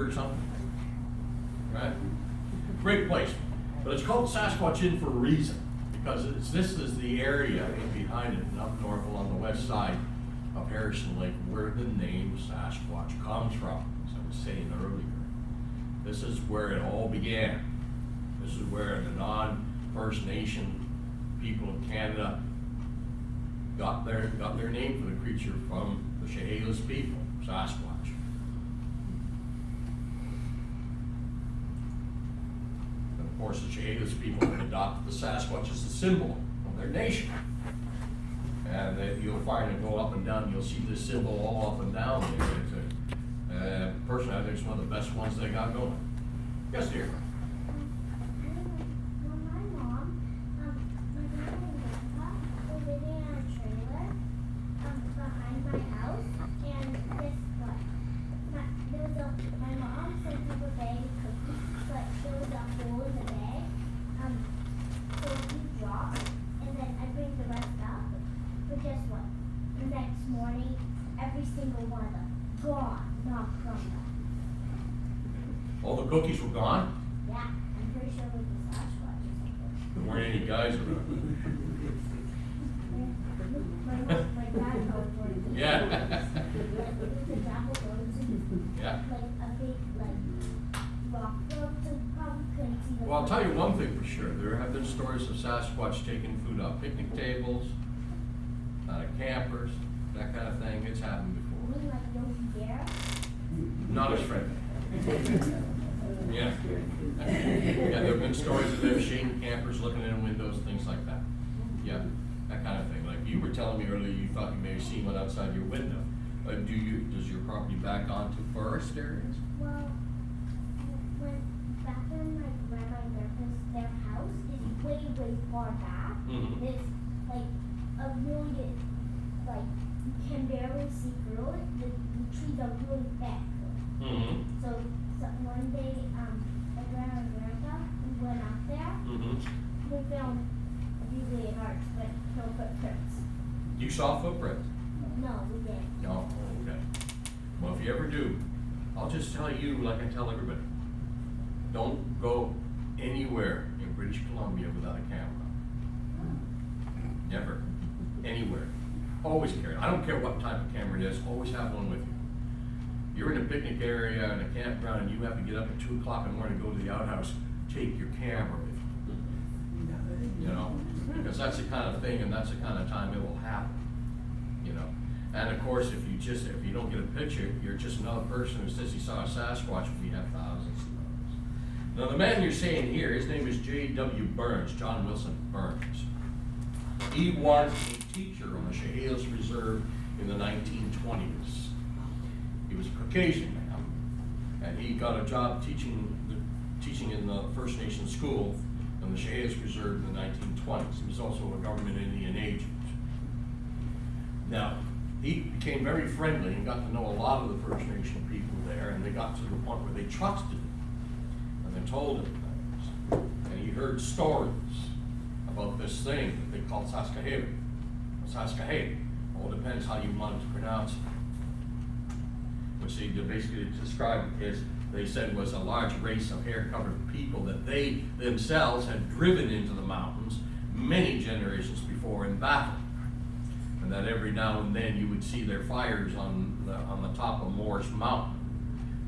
or something, right? Great place, but it's called Sasquatch Inn for a reason, because this is the area in behind it, and up north along the west side of Harrison Lake, where the name Sasquatch comes from, as I was saying earlier. This is where it all began. This is where the non-First Nation people of Canada got their name for the creature from the Chehalis people, Sasquatch. And of course, the Chehalis people adopted the Sasquatch as the symbol of their nation. And you'll find it go up and down, you'll see this symbol all up and down there. Personally, I think it's one of the best ones they got going. Yes, dear. All the cookies were gone? Yeah, I'm pretty sure it was the Sasquatch or something. There weren't any guys around. My dad told me. Yeah. The gravel roads and Yeah. like a big rock road, so probably couldn't see the. Well, I'll tell you one thing for sure. There have been stories of Sasquatch taking food off picnic tables, campers, that kind of thing. It's happened before. You mean like Yogi Bear? Not as friendly. Yeah. Yeah, there have been stories of them shading campers, looking in windows, things like that. Yeah, that kind of thing. Like you were telling me earlier, you thought you may have seen one outside your window. Does your property back onto forest areas? Well, when back in like grandma and grandpa's, their house is way far back. Mm-hmm. It's like a really like you can barely see through it. The trees are really thick. Mm-hmm. So one day, my grandma and grandpa went out there. Mm-hmm. We found usually marks, but no footprints. You saw footprints? No, we didn't. No, okay. Well, if you ever do, I'll just tell you like I tell everybody. Don't go anywhere in British Columbia without a camera. Never. Anywhere. Always carry it. I don't care what type of camera it is, always have one with you. You're in a picnic area in a campground and you have to get up at 2 o'clock in the morning to go to the outhouse, take your camera with you. You know, because that's the kind of thing and that's the kind of time it will happen. You know. And of course, if you don't get a picture, you're just another person who says he saw a Sasquatch when you have thousands of those. Now the man you're seeing here, his name is J.W. Burns, John Wilson Burns. He was a teacher on the Chehalis Reserve in the 1920s. He was a Caucasian man, and he got a job teaching in the First Nation school in the Chehalis Reserve in the 1920s. He was also a government Indian agent. Now, he became very friendly and got to know a lot of the First Nation people there, and they got to the point where they trusted him, and they told him things. And he heard stories about this thing that they called Saskaheli. Saskaheli. All depends how you want to pronounce it. Which they basically described as, they said, was a large race of hair-covered people that they themselves had driven into the mountains many generations before in battle. And that every now and then you would see their fires on the top of Morris Mountain.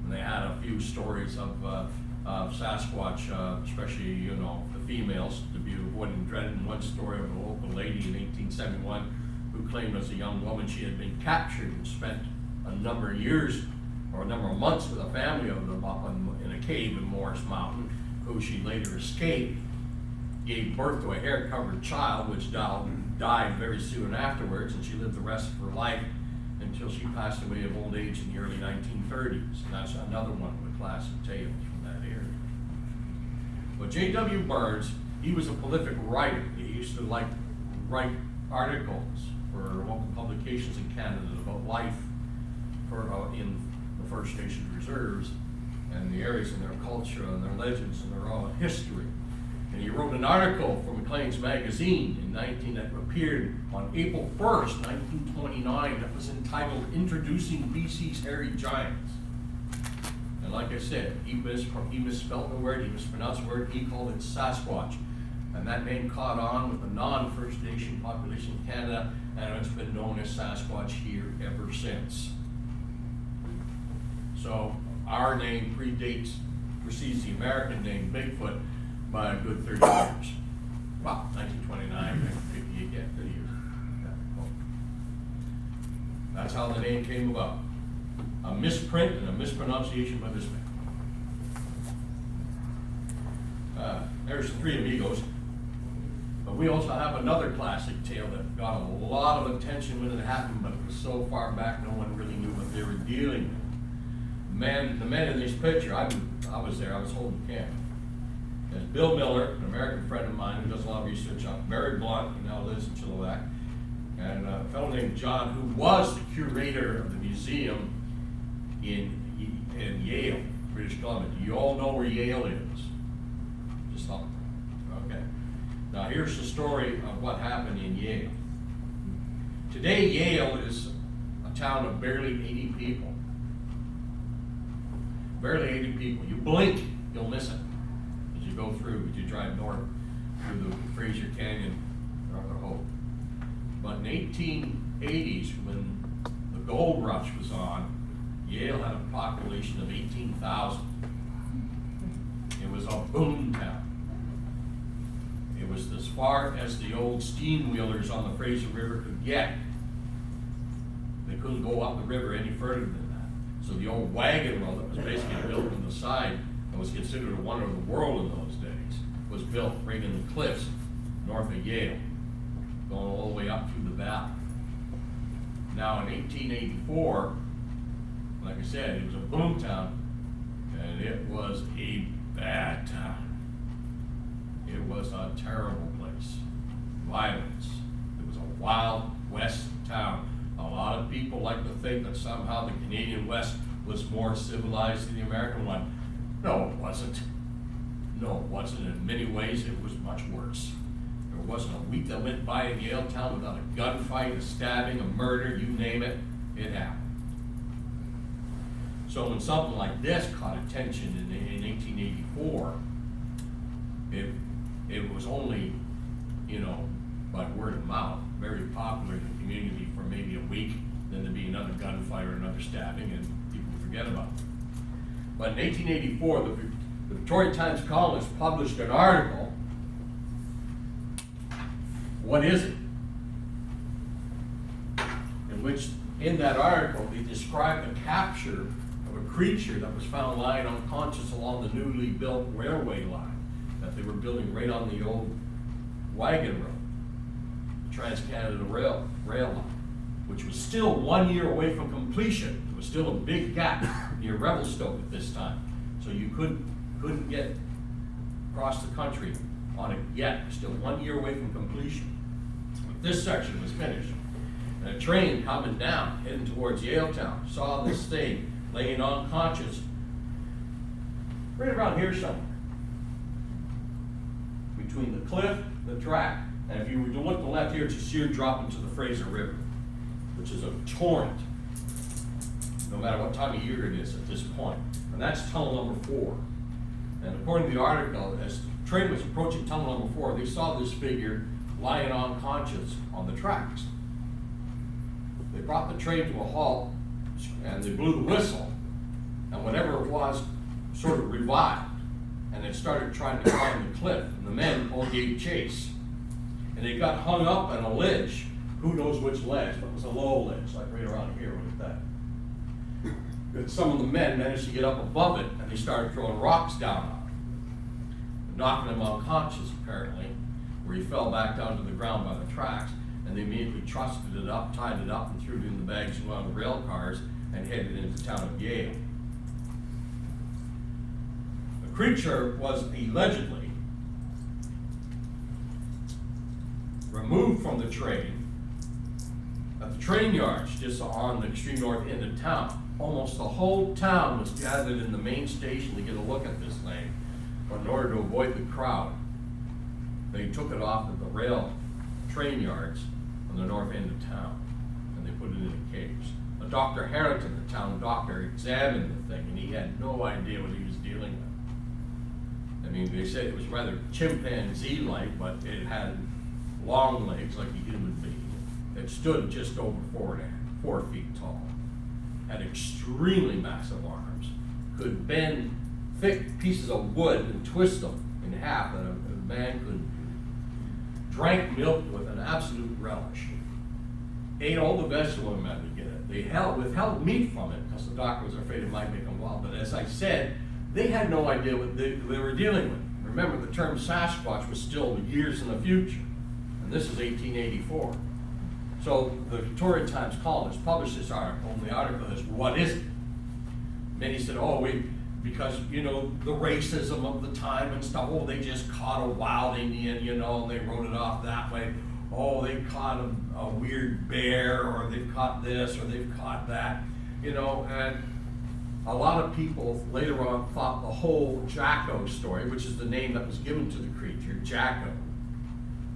And they had a few stories of Sasquatch, especially, you know, the females, to be avoiding dread. And one story of a local lady in 1871 who claimed as a young woman she had been captured and spent a number of years or a number of months with a family of them up in a cave in Morris Mountain, who she later escaped, gave birth to a hair-covered child, which died very soon afterwards, and she lived the rest of her life until she passed away of old age in the early 1930s. And that's another one of the classic tales from that area. But J.W. Burns, he was a prolific writer. He used to write articles for local publications in Canada about life in the First Nation reserves and the areas and their culture and their legends and their own history. And he wrote an article for Maclean's Magazine that appeared on April 1st, 1929, that was entitled Introducing BC's Hairy Giants. And like I said, he misspelled the word, he mispronounced the word, he called it Sasquatch. And that name caught on with the non-First Nation population in Canada, and it's been known as Sasquatch here ever since. So our name precedes the American name Bigfoot by a good 30 years. Well, 1929, 1958, yeah, 30 years. Yeah, well, that's how the name came about. A misprint and a mispronunciation by this man. There's Three Amigos. But we also have another classic tale that got a lot of attention when it happened, but it was so far back no one really knew what they were dealing with. The man in this picture, I was there, I was holding camp. There's Bill Miller, an American friend of mine who does a lot of research on Mary Blunt, who now lives in Chilliwack, and a fellow named John, who was the curator of the museum in Yale, British Columbia. Do you all know where Yale is? Just thought. Okay. Now here's the story of what happened in Yale. Today Yale is a town of barely 80 people. Barely 80 people. You blink, you'll miss it as you go through, as you drive north through the Fraser Canyon, North of Hope. But in 1880s, when the gold rush was on, Yale had a population of 18,000. It was a boom town. It was as far as the old steam wheelers on the Fraser River could get. They couldn't go up the river any further than that. So the old wagon road that was basically built on the side and was considered a wonder of the world in those days was built right in the cliffs north of Yale, going all the way up through the valley. Now in 1884, like I said, it was a boom town, and it was a bad town. It was a terrible place. Violence. It was a Wild West town. A lot of people like to think that somehow the Canadian West was more civilized than the American one. No, it wasn't. No, it wasn't. In many ways, it was much worse. There wasn't a week that went by in Yale Town without a gunfight, a stabbing, a murder, you name it, it happened. So when something like this caught attention in 1884, it was only, by word of mouth, very popular in the community for maybe a week, then there'd be another gunfight or another stabbing, and people would forget about it. But in 1884, the Victoria Times columnist published an article. What is it? In that article, they described the capture of a creature that was found lying unconscious along the newly built railway line that they were building right on the old wagon road, the Trans-Canada Rail line, which was still 1 year away from completion. There was still a big gap near Revelstoke at this time, so you couldn't get across the country on it yet. It was still 1 year away from completion. But this section was finished, and a train coming down, heading towards Yaletown, saw this thing laying unconscious right around here somewhere, between the cliff and the track. And if you were to look to the left here, it's a sheer drop into the Fraser River, which is a torrent, no matter what time of year it is at this point. And that's tunnel number 4. And according to the article, as the train was approaching tunnel number 4, they saw this figure lying unconscious on the tracks. They brought the train to a halt, and they blew the whistle, and whatever it was sort of revived, and it started trying to climb the cliff, and the men all gave chase. And they got hung up on a ledge, who knows which ledge, but it was a low ledge, like right around here with that. But some of the men managed to get up above it, and they started throwing rocks down on it, knocking him unconscious apparently, where he fell back down to the ground by the tracks, and they immediately trusted it up, tied it up, and threw it in the bags and went on the rail cars and headed into the town of Yale. The creature was allegedly removed from the train at the train yards just on the extreme north end of town. Almost the whole town was gathered in the main station to get a look at this thing, but in order to avoid the crowd, they took it off at the train yards on the north end of town, and they put it in a cage. Dr. Harrington, the town doctor, examined the thing, and he had no idea what he was dealing with. I mean, they said it was rather chimpanzee-like, but it had long legs like a human being. It stood just over 4 feet tall, had extremely massive arms, could bend thick pieces of wood and twist them in half that a man couldn't do. Drank milk with an absolute relish. Ate all the vegetable a man would get it. They withheld meat from it because the doctor was afraid it might make them wild. But as I said, they had no idea what they were dealing with. Remember, the term Sasquatch was still years in the future, and this is 1884. So the Victoria Times columnist published this article, and the article is, what is it? Many said, because, you know, the racism of the time and stuff, they just caught a wild Indian, you know, and they wrote it off that way. They caught a weird bear, or they've caught this, or they've caught that, you know, and a lot of people later on thought the whole Jacko story, which is the name that was given to the creature, Jacko,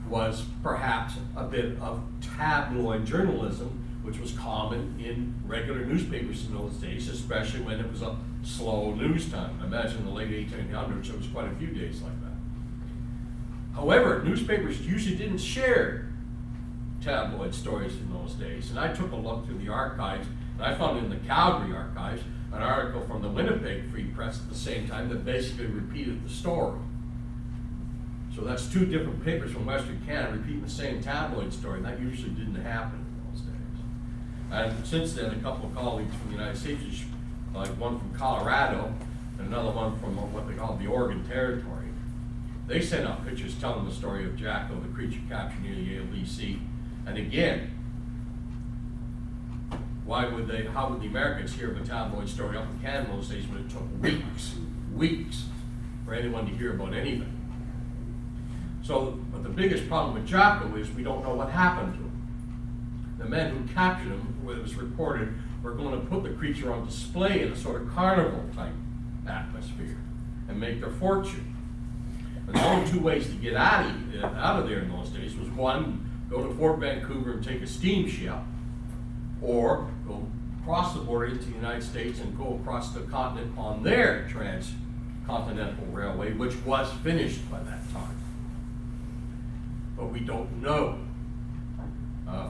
was perhaps a bit of tabloid journalism, which was common in regular newspapers in those days, especially when it was a slow news time. Imagine in the late 1800s, there was quite a few days like that. However, newspapers usually didn't share tabloid stories in those days, and I took a look through the archives, and I found in the Calgary archives an article from the Winnipeg Free Press at the same time that basically repeated the story. So that's two different papers from Western Canada repeating the same tabloid story, and that usually didn't happen in those days. And since then, a couple of colleagues from the United States, like one from Colorado and another one from what they call the Oregon Territory, they sent out pictures telling the story of Jacko, the creature captured near the Yale DC. And again, how would the Americans hear of a tabloid story up in Canada those days when it took weeks for anyone to hear about anything? So, but the biggest problem with Jacko is we don't know what happened to him. The men who captured him, where it was reported, were going to put the creature on display in a sort of carnival type atmosphere and make their fortune. And the only two ways to get out of there in those days was, one, go to Fort Vancouver and take a steamship, or go across the border into the United States and go across the continent on their transcontinental railway, which was finished by that time. But we don't know.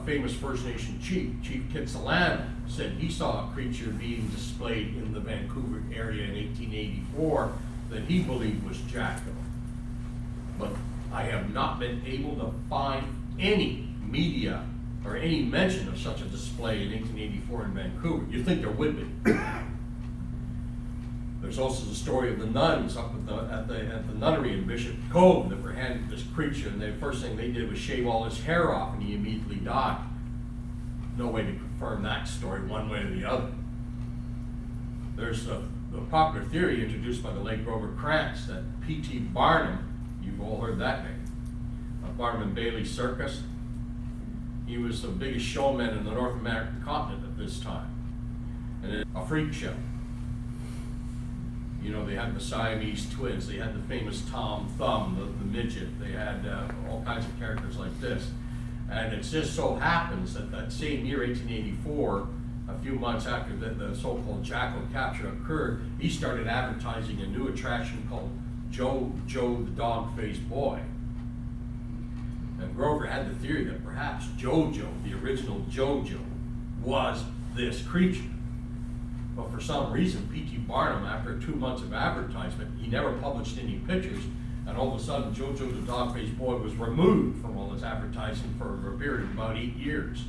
Famous First Nation chief, Chief Kitsilano, said he saw a creature being displayed in the Vancouver area in 1884 that he believed was Jacko. But I have not been able to find any media or any mention of such a display in 1884 in Vancouver. You'd think there would be. There's also the story of the nuns up at the nunnery in Bishop Cove that were handed this creature, and the first thing they did was shave all his hair off, and he immediately died. No way to confirm that story one way or the other. There's the popular theory introduced by the late Grover Krantz that P.T. Barnum, you've all heard that name, Barnum and Bailey Circus. He was the biggest showman in the North American continent at this time, and it's a freak show. You know, they had the Siamese twins, they had the famous Tom Thumb, the midget, they had all kinds of characters like this. And it just so happens that that same year, 1884, a few months after the so-called Jacko capture occurred, he started advertising a new attraction called Joe the Dog-Faced Boy. And Grover had the theory that perhaps Jojo, the original Jojo, was this creature. But for some reason, P.T. Barnum, after 2 months of advertisement, he never published any pictures, and all of a sudden, Jojo the Dog-Faced Boy was removed from all this advertising for a period of about 8 years.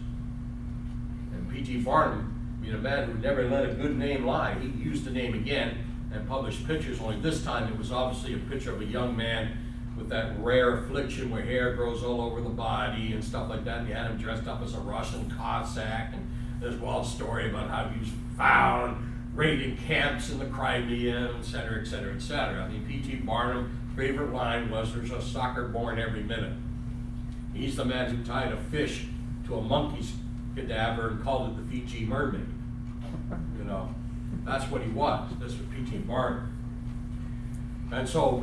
And P.T. Barnum, being a man who never let a good name lie, he used the name again and published pictures, only this time it was obviously a picture of a young man with that rare affliction where hair grows all over the body and stuff like that. And he had him dressed up as a Russian Cossack, and there's a wild story about how he was found raiding camps in the Crimea, et cetera, et cetera, et cetera. I mean, P.T. Barnum's favorite line was, "There's a sucker born every minute." He's the man who tied a fish to a monkey's cadaver and called it the Fiji mermaid. You know, that's what he was. This was P.T. Barnum. And so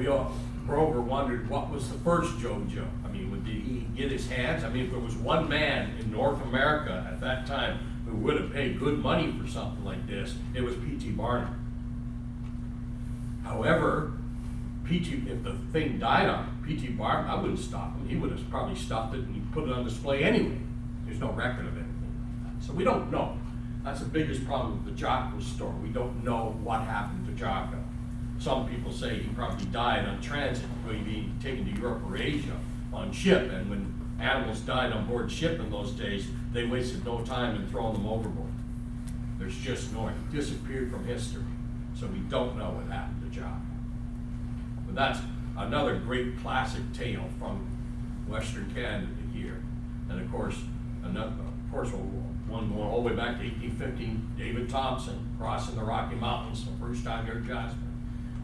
Grover wondered, what was the first Jojo? I mean, did he get his hands? I mean, if there was one man in North America at that time who would have paid good money for something like this, it was P.T. Barnum. However, if the thing died on P.T. Barnum, I wouldn't stop him. He would have probably stuffed it and he put it on display anyway. There's no record of anything like that. So we don't know. That's the biggest problem with the Jocko story. We don't know what happened to Jocko. Some people say he probably died on transit, being taken to Europe or Asia on ship. And when animals died on board ship in those days, they wasted no time in throwing them overboard. There's just no, he disappeared from history. So we don't know what happened to Jocko. But that's another great classic tale from Western Canada here. And of course, one going all the way back to 1815, David Thompson crossing the Rocky Mountains the first time near Jasper.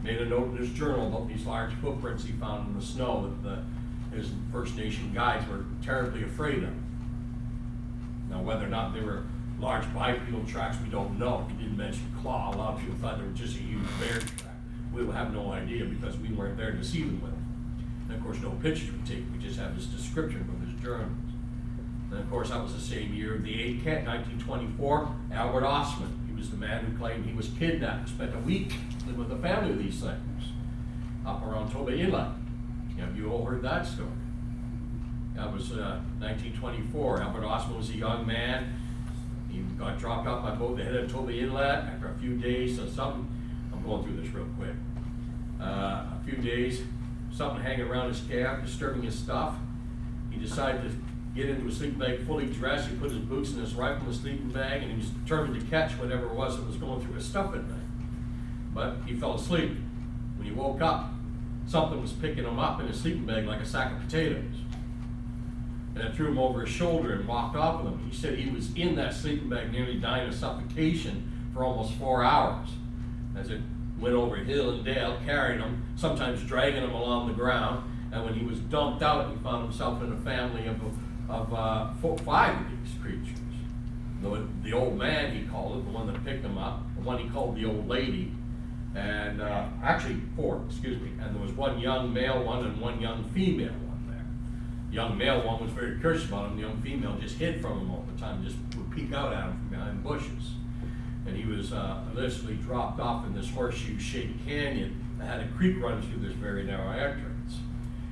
Made a note in his journal about these large footprints he found in the snow that his First Nation guides were terribly afraid of. Now, whether or not they were large bipedal tracks, we don't know. He didn't mention claw. A lot of people thought they were just a huge bear track. We will have no idea because we weren't there to see them with him. And of course, no pictures were taken. We just have his description from his journals. And of course, that was the same year of the 8th Kent, 1924, Albert Ostman. He was the man who claimed he was kidnapped, spent a week living with the family of these things up around Toba Inlet. Have you all heard that story? That was 1924. Albert Ostman was a young man. He got dropped off by boat. They headed to Toba Inlet after a few days. I'm going through this real quick. A few days, something hanging around his cab, disturbing his stuff. He decided to get into a sleeping bag fully dressed. He put his boots and his rifle in the sleeping bag, and he was determined to catch whatever it was that was going through his stuff at night. But he fell asleep. When he woke up, something was picking him up in his sleeping bag like a sack of potatoes. And it threw him over his shoulder and walked off with him. He said he was in that sleeping bag nearly dying of suffocation for almost 4 hours as it went over hill and dale, carrying him, sometimes dragging him along the ground. And when he was dumped out, he found himself in a family of 5 of these creatures. The old man, he called it, the one that picked him up, the one he called the old lady, and actually 4, excuse me, and there was one young male one and one young female one there. The young male one was very curious about him. The young female just hid from him all the time, just would peek out at him from behind bushes. And he was literally dropped off in this horseshoe-shaped canyon that had a creek running through this very narrow entrance.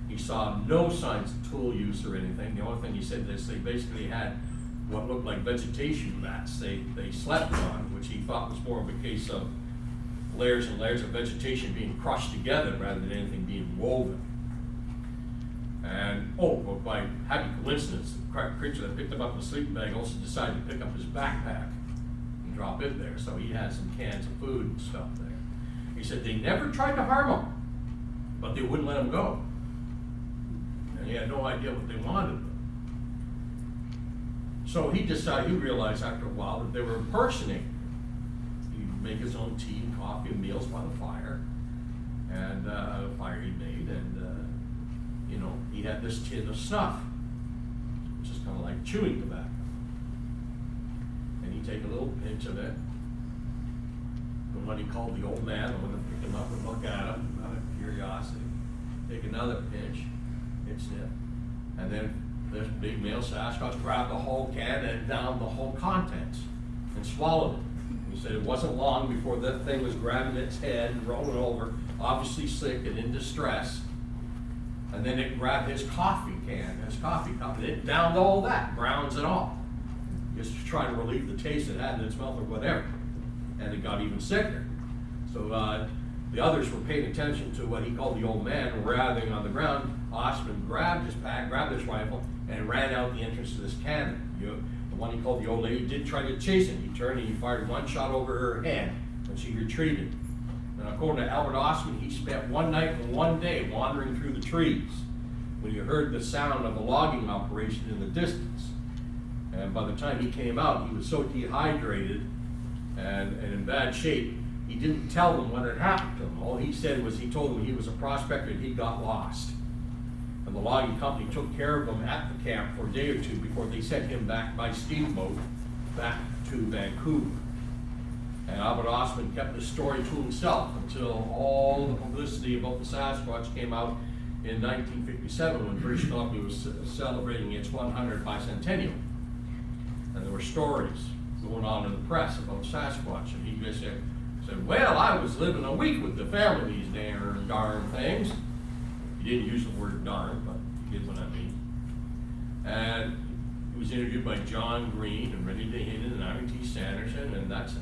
He saw no signs of tool use or anything. The only thing he said is they basically had what looked like vegetation mats they slept on, which he thought was more of a case of layers and layers of vegetation being crushed together rather than anything being woven. And, well, by happy coincidence, the creature that picked him up in the sleeping bag also decided to pick up his backpack and drop it there. So he had some cans of food and stuff there. He said they never tried to harm him, but they wouldn't let him go. And he had no idea what they wanted of him. So he realized after a while that they were impersonating him. He'd make his own tea and coffee and meals by the fire, and a fire he made, and he had this tin of snuff, which is kind of like chewing tobacco. And he'd take a little pinch of it, and what he called the old man, the one that picked him up and look at him out of curiosity, take another pinch, sniff, and then this big male Sasquatch grabbed the whole can and downed the whole contents and swallowed it. He said it wasn't long before that thing was grabbing its head and rolling over, obviously sick and in distress. And then it grabbed his coffee can, his coffee cup, and it downed all that, grounds and all, just to try to relieve the taste it had in its mouth or whatever. And it got even sicker. So the others were paying attention to what he called the old man, writhing on the ground. Ostman grabbed his pack, grabbed his rifle, and ran out the entrance to this cannon. The one he called the old lady did try to chase him. He turned and he fired one shot over her head, and she retreated. And according to Albert Ostman, he spent one night and one day wandering through the trees when he heard the sound of a logging operation in the distance. And by the time he came out, he was so dehydrated and in bad shape, he didn't tell them what had happened to him. All he said was he told them he was a prospector and he got lost. And the logging company took care of him at the camp for a day or two before they sent him back by steamboat back to Vancouver. And Albert Ostman kept the story to himself until all the publicity about the Sasquatch came out in 1957 when British Columbia was celebrating its 100th bicentennial. And there were stories going on in the press about Sasquatch, and he just said, well, I was living a week with the family, these darn things. He didn't use the word darn, but you get what I mean. And he was interviewed by John Green and Rennie DeHinnon and Aaron T. Sanderson,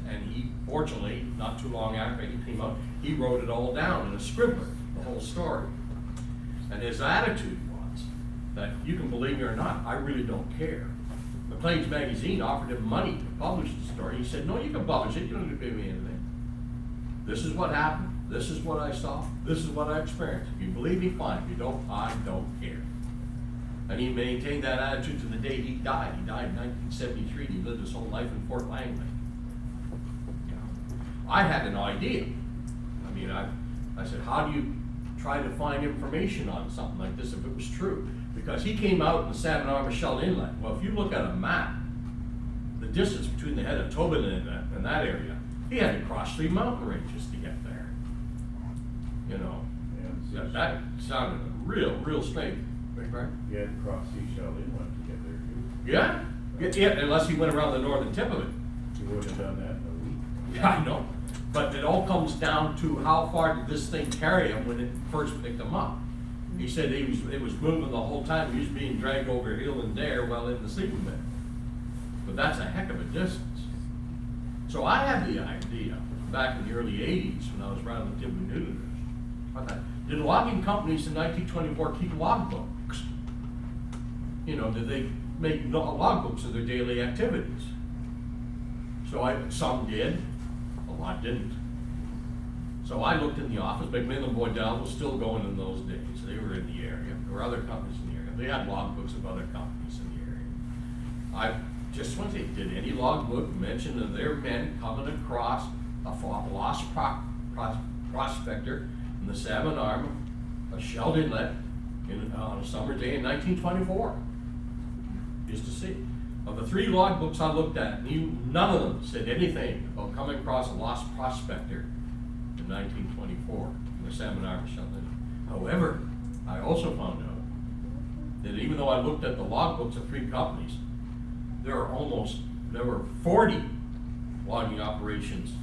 and he, fortunately, not too long after he came out, he wrote it all down in a scribbler, the whole story. And his attitude was that, you can believe me or not, I really don't care. Maclean's magazine offered him money to publish the story. He said, no, you can publish it, you don't need to pay me anything. This is what happened, this is what I saw, this is what I experienced. If you believe me, fine. If you don't, I don't care. And he maintained that attitude to the day he died. He died in 1973. He lived his whole life in Fort Langley. You know, I had an idea. I mean, I said, how do you try to find information on something like this if it was true? Because he came out in the Salmon Arm of Shell Inlet. Well, if you look at a map, the distance between the head of Tobin and that area, he had to cross 3 mountain ranges to get there. You know, Yeah, that sounded real strange. Right, Brian? you had to cross Seashell Inlet to get there too. Yeah, unless he went around the northern tip of it. You would have done that in a week. Yeah, I know. But it all comes down to how far did this thing carry him when it first picked him up. He said it was moving the whole time. He was being dragged over hill and there while in the sleeping bag. But that's a heck of a distance. So I had the idea back in the early 80s when I was running the Timber News. I thought, did logging companies in 1924 keep logbooks? You know, did they make logbooks of their daily activities? So some did, a lot didn't. So I looked in the office. McMillan and Boydell was still going in those days. They were in the area. There were other companies in the area. They had logbooks of other companies in the area. I just want to say, did any logbook mention of their men coming across a lost prospector in the Salmon Arm of Shell Inlet on a summer day in 1924? Just to see. Of the 3 logbooks I looked at, none of them said anything about coming across a lost prospector in 1924 in the Salmon Arm of Shell Inlet. However, I also found out that even though I looked at the logbooks of 3 companies, there were 40 logging operations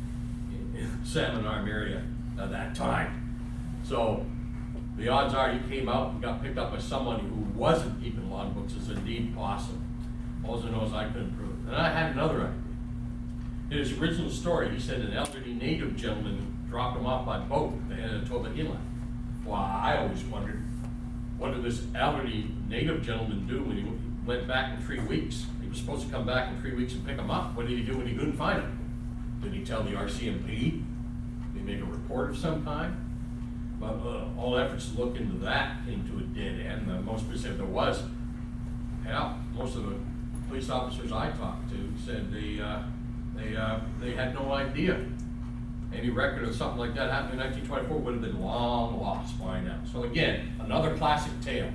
in the Salmon Arm area at that time. So the odds are you came out and got picked up by somebody who wasn't keeping logbooks is indeed possible. All I know is I couldn't prove it. And I had another idea. In his original story, he said an elderly native gentleman dropped him off by boat at the head of Tobin Inlet. Well, I always wondered, what did this elderly native gentleman do when he went back in 3 weeks? He was supposed to come back in 3 weeks and pick him up. What did he do when he couldn't find him? Did he tell the RCMP? Did he make a report of some kind? But all efforts to look into that came to a dead end. Most people said there was. Hell, most of the police officers I talked to said they had no idea. Any record of something like that happening in 1924 would have been long lost by now. So again, another classic tale.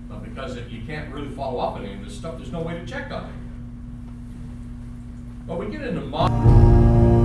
But because you can't really follow up on any of this stuff, there's no way to check on it. But we get into modern